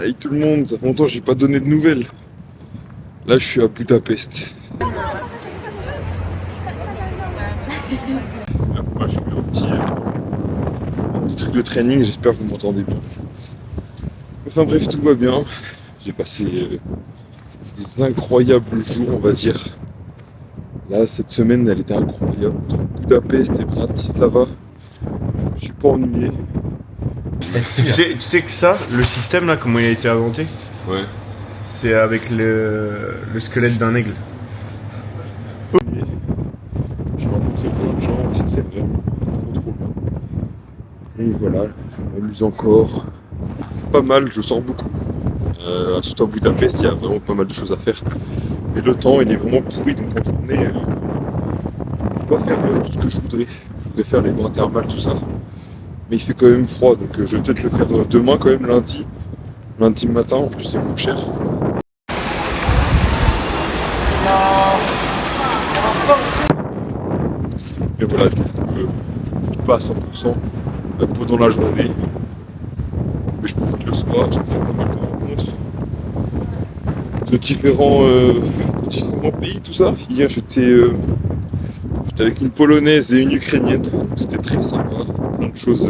Hey tout le monde, ça fait longtemps que j'ai pas donné de nouvelles. Là je suis à Budapest. Moi je suis un petit truc de training, j'espère que vous m'entendez bien. Enfin bref, tout va bien. J'ai passé des incroyables jours, on va dire. Là cette semaine elle était incroyable. Entre Budapest et Bratislava, je me suis pas ennuyé. Tu sais que ça, le système là, comment il a été inventé, Ouais. c'est avec le squelette d'un aigle. J'ai rencontré plein de gens et c'était vraiment trop bien. Donc voilà, je m'amuse encore. Pas mal, je sors beaucoup. Surtout à Budapest, il y a vraiment pas mal de choses à faire. Mais le temps, il est vraiment pourri, donc en journée, je peux pas faire tout ce que je voudrais. Je voudrais faire les bains thermales, tout ça. Mais il fait quand même froid, donc je vais peut-être le faire demain quand même, lundi. Lundi matin, en plus c'est moins cher. Mais voilà, du coup, je ne profite pas à 100% pendant la journée. Mais je profite le soir, j'ai fait pas mal de rencontres de différents pays, tout ça. Hier j'étais avec une Polonaise et une Ukrainienne, donc c'était très sympa, plein de choses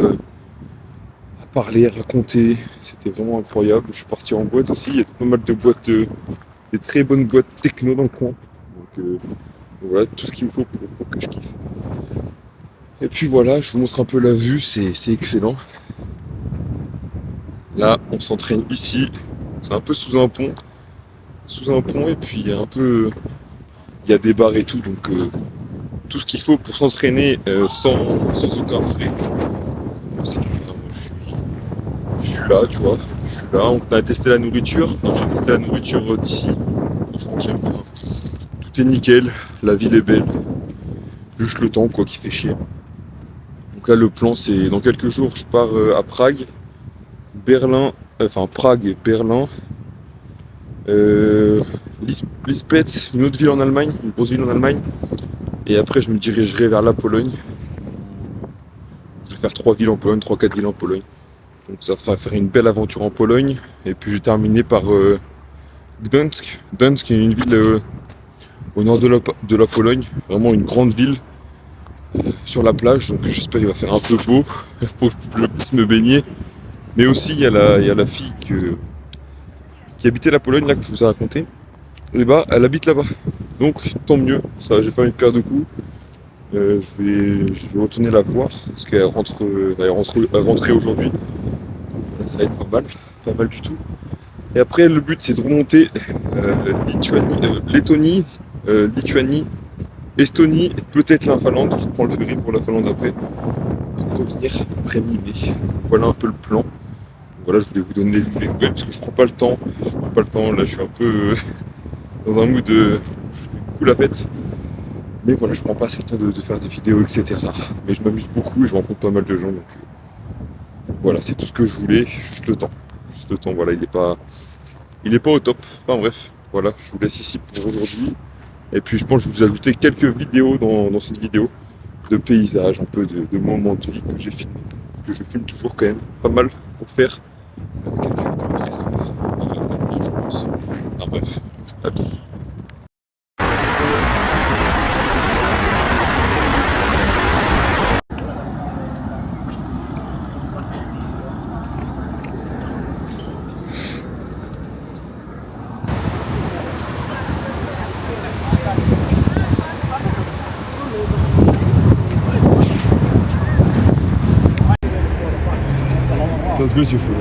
à parler, à raconter, c'était vraiment incroyable. Je suis parti en boîte aussi, il y a pas mal de boîtes, des très bonnes boîtes techno dans le coin. Donc voilà, tout ce qu'il me faut pour que je kiffe. Et puis voilà, je vous montre un peu la vue, c'est excellent. Là, on s'entraîne ici, c'est un peu sous un pont et puis il y a des bars et tout, donc tout ce qu'il faut pour s'entraîner sans aucun frais. C'est vraiment, je suis là, tu vois, je suis là. On a testé la nourriture, enfin j'ai testé la nourriture d'ici. Franchement, j'aime bien. Tout est nickel, la ville est belle. Juste le temps, quoi, qui fait chier. Donc là, le plan, c'est dans quelques jours, je pars à Prague, Prague et Berlin. Lisbeth, une autre ville en Allemagne, une grosse ville en Allemagne. Et après, je me dirigerai vers la Pologne. Je vais faire 3-4 villes en Pologne. Donc ça fera faire une belle aventure en Pologne. Et puis je vais terminer par Gdańsk. Gdańsk est une ville au nord de la Pologne. Vraiment une grande ville sur la plage. Donc j'espère qu'il va faire un peu beau pour que je puisse me baigner. Mais aussi il y a la fille qui habitait la Pologne là que je vous ai raconté. Et bah elle habite là-bas. Donc tant mieux. Ça, j'ai fait une paire de coups. Je vais retourner la voir parce qu'elle elle rentrait aujourd'hui. Ça va être pas mal du tout. Et après le but c'est de remonter Lettonie, Lituanie, Estonie et peut-être la Finlande. Je prends le ferry pour la Finlande après pour revenir après mi-mai. Voilà un peu le plan. Voilà, je voulais vous donner les nouvelles parce que je prends pas le temps. Là je suis un peu dans un mood je fais beaucoup la fête. Mais voilà, je prends pas assez le temps de faire des vidéos, etc. Mais je m'amuse beaucoup et je rencontre pas mal de gens. Donc voilà, c'est tout ce que je voulais. Juste le temps. Voilà, il est pas au top. Enfin bref, voilà, je vous laisse ici pour aujourd'hui. Et puis je pense que je vais vous ajouter quelques vidéos dans cette vidéo. De paysages, un peu de moments de vie que j'ai filmé. Que je filme toujours quand même. Pas mal pour faire quelques vidéos très sympas. Je pense. Enfin bref, la bise. Sounds beautiful.